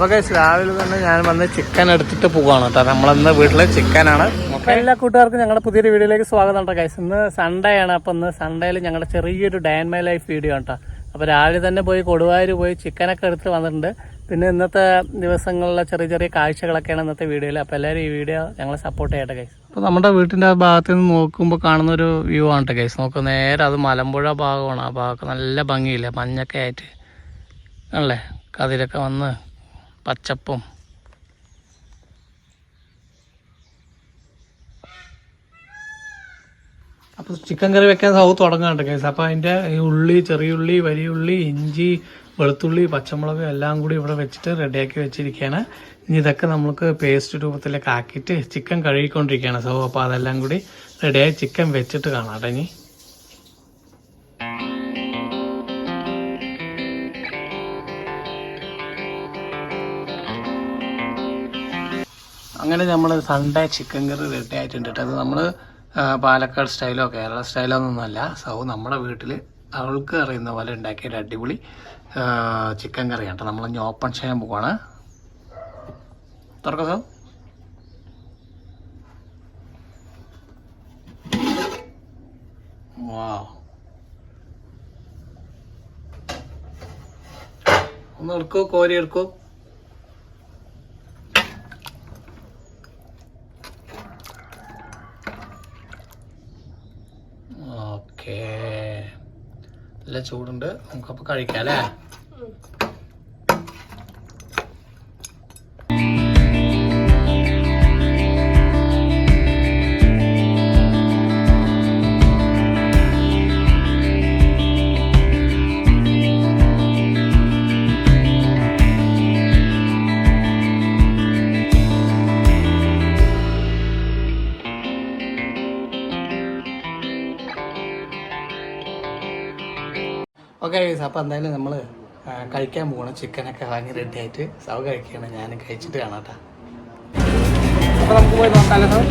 അപ്പോൾ ഗൈസ് രാവിലെ തന്നെ ഞാൻ വന്ന് ചിക്കൻ എടുത്തിട്ട് പോവാണ് കേട്ടോ. നമ്മളിന്ന് വീട്ടിൽ ചിക്കനാണ്. എല്ലാ കൂട്ടുകാർക്കും ഞങ്ങളുടെ പുതിയൊരു വീഡിയോയിലേക്ക് സ്വാഗതം കേട്ടോ ഗൈസ്. ഇന്ന് സൺഡേ ആണ്. അപ്പോൾ ഇന്ന് സൺഡേയിൽ ഞങ്ങളുടെ ചെറിയൊരു day and my life video കേട്ടോ. അപ്പോൾ രാവിലെ തന്നെ പോയി കൊടുവായൂർ പോയി ചിക്കനൊക്കെ എടുത്ത് വന്നിട്ടുണ്ട്. പിന്നെ ഇന്നത്തെ ദിവസങ്ങളിലെ ചെറിയ ചെറിയ കാഴ്ചകളൊക്കെയാണ് ഇന്നത്തെ വീഡിയോയിൽ. അപ്പോൾ എല്ലാവരും ഈ വീഡിയോ ഞങ്ങളെ സപ്പോർട്ട് ചെയ്യട്ടെ ഗൈസ്. അപ്പോൾ നമ്മുടെ വീട്ടിൻ്റെ ആ ഭാഗത്ത് നിന്ന് നോക്കുമ്പോൾ കാണുന്നൊരു വ്യൂ ആണ് കേട്ടോ ഗൈസ്. നോക്കുക നേരെ അത് മലമ്പുഴ ഭാഗമാണ്. ആ ഭാഗമൊക്കെ നല്ല ഭംഗിയില്ല, മഞ്ഞൊക്കെ ആയിട്ട് ആണല്ലേ, കതിരൊക്കെ വന്ന് പച്ചപ്പും. അപ്പോൾ ചിക്കൻ കറി വെക്കാൻ തുടങ്ങാണ്ട് കേസ്. അപ്പോൾ അതിൻ്റെ ഈ ഉള്ളി, ചെറിയുള്ളി, വലിയുള്ളി, ഇഞ്ചി, വെളുത്തുള്ളി, പച്ചമുളക് എല്ലാം കൂടി ഇവിടെ വെച്ചിട്ട് റെഡിയാക്കി വെച്ചിരിക്കുകയാണ്. ഇനി ഇതൊക്കെ നമുക്ക് പേസ്റ്റ് രൂപത്തിലൊക്കെ ആക്കിയിട്ട് ചിക്കൻ കഴുകിക്കൊണ്ടിരിക്കുകയാണ്. അപ്പോൾ അതെല്ലാം കൂടി റെഡിയായി ചിക്കൻ വെച്ചിട്ട് കാണാം കേട്ടോ. ഇനി അങ്ങനെ നമ്മൾ സൺഡേ ചിക്കൻ കറി റെഡി ആയിട്ടുണ്ട് കേട്ടോ. അത് നമ്മൾ പാലക്കാട് സ്റ്റൈലോ കേരള സ്റ്റൈലോ ഒന്നുമല്ല. നമ്മുടെ വീട്ടിൽ അവൾക്ക് അറിയുന്ന പോലെ ഉണ്ടാക്കിയൊരു അടിപൊളി ചിക്കൻ കറി കേട്ടോ. നമ്മളിനി ഓപ്പൺ ചെയ്യാൻ പോവാണ്. തുറക്കാം സൗ. വാവ്, ഒന്ന് എടുക്കൂ, കോരി എടുക്കൂ. ഓക്കേ, നല്ല ചൂടുണ്ട്, നമുക്കപ്പോൾ കഴിക്കാം അല്ലേ. ഓക്കെ ഗൈസ്, അപ്പോൾ എന്തായാലും നമ്മൾ കഴിക്കാൻ പോകണം. ചിക്കനൊക്കെ വാങ്ങി റെഡി ആയിട്ട് സൗ കഴിക്കുകയാണ്. ഞാൻ കഴിച്ചിട്ട് കാണാം കേട്ടോ. അപ്പോൾ നമുക്ക് പോയി നോക്കാമല്ലോ സൗ.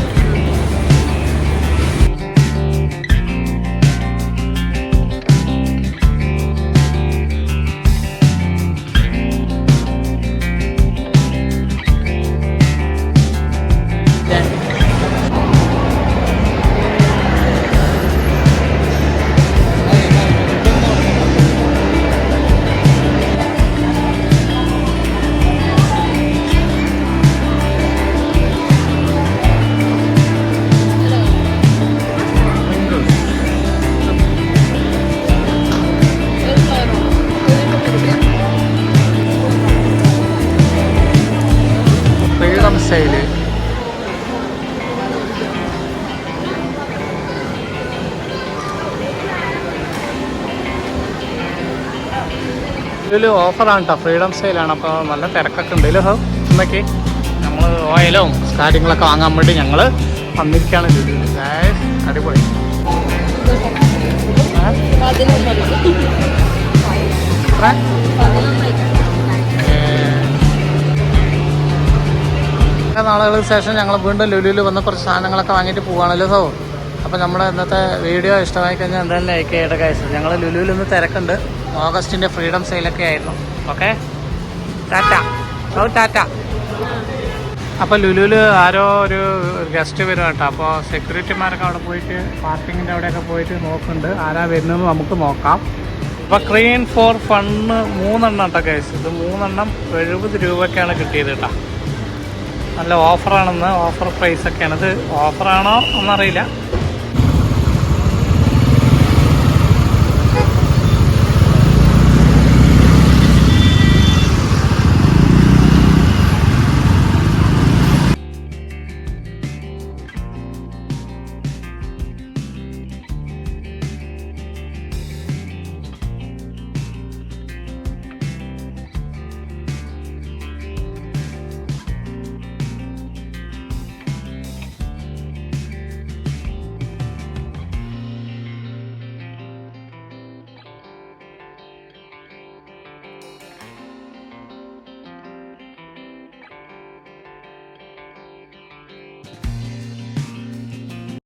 സ്റ്റൈല് ഇതിൽ ഓഫറാണ് കേട്ടോ, ഫ്രീഡം സെയിലാണ്. അപ്പോൾ നല്ല തിരക്കൊക്കെ ഉണ്ട് ഇല്ലേ സർ. ഇന്നൊക്കെ നമ്മൾ ഓയിലും കാര്യങ്ങളൊക്കെ വാങ്ങാൻ വേണ്ടി ഞങ്ങൾ വന്നിരിക്കുകയാണ് ലുലുവിൽ. അടിപൊളി. നാളുകൾക്ക് ശേഷം ഞങ്ങൾ വീണ്ടും ലുലുവിൽ വന്ന കുറച്ച് സാധനങ്ങളൊക്കെ വാങ്ങിയിട്ട് പോവുകയാണല്ലോ സോ. അപ്പോൾ നമ്മുടെ ഇന്നത്തെ വീഡിയോ ഇഷ്ടമായി കഴിഞ്ഞാൽ എന്തായാലും ലൈക്ക് ചെയ്യട്ടെ ഗൈസ്. ഞങ്ങൾ ലുലുവിൽ നിന്ന് തിരക്കുണ്ട്. ഓഗസ്റ്റിൻ്റെ ഫ്രീഡം സെയിലൊക്കെ ആയിരുന്നു. Okay, Tata so, Tata. അപ്പോൾ ലുലുവിൽ ആരോ ഒരു ഗസ്റ്റ് വരും കേട്ടോ. അപ്പോൾ സെക്യൂരിറ്റിമാരൊക്കെ അവിടെ പോയിട്ട് പാർക്കിങ്ങിൻ്റെ അവിടെയൊക്കെ പോയിട്ട് നോക്കുന്നുണ്ട്. ആരാ വരുന്നതെന്ന് നമുക്ക് നോക്കാം. അപ്പോൾ ക്രീൻ ഫോർ ഫണ്ണ് 3 എണ്ണം കേട്ടോ ഗൈസ്. ഇത് 3 എണ്ണം 70 രൂപയ്ക്കാണ് കിട്ടിയത് കേട്ടോ. നല്ല ഓഫറാണെന്ന്, ഓഫർ പ്രൈസൊക്കെയാണ്. ഇത് ഓഫറാണോ എന്നറിയില്ല.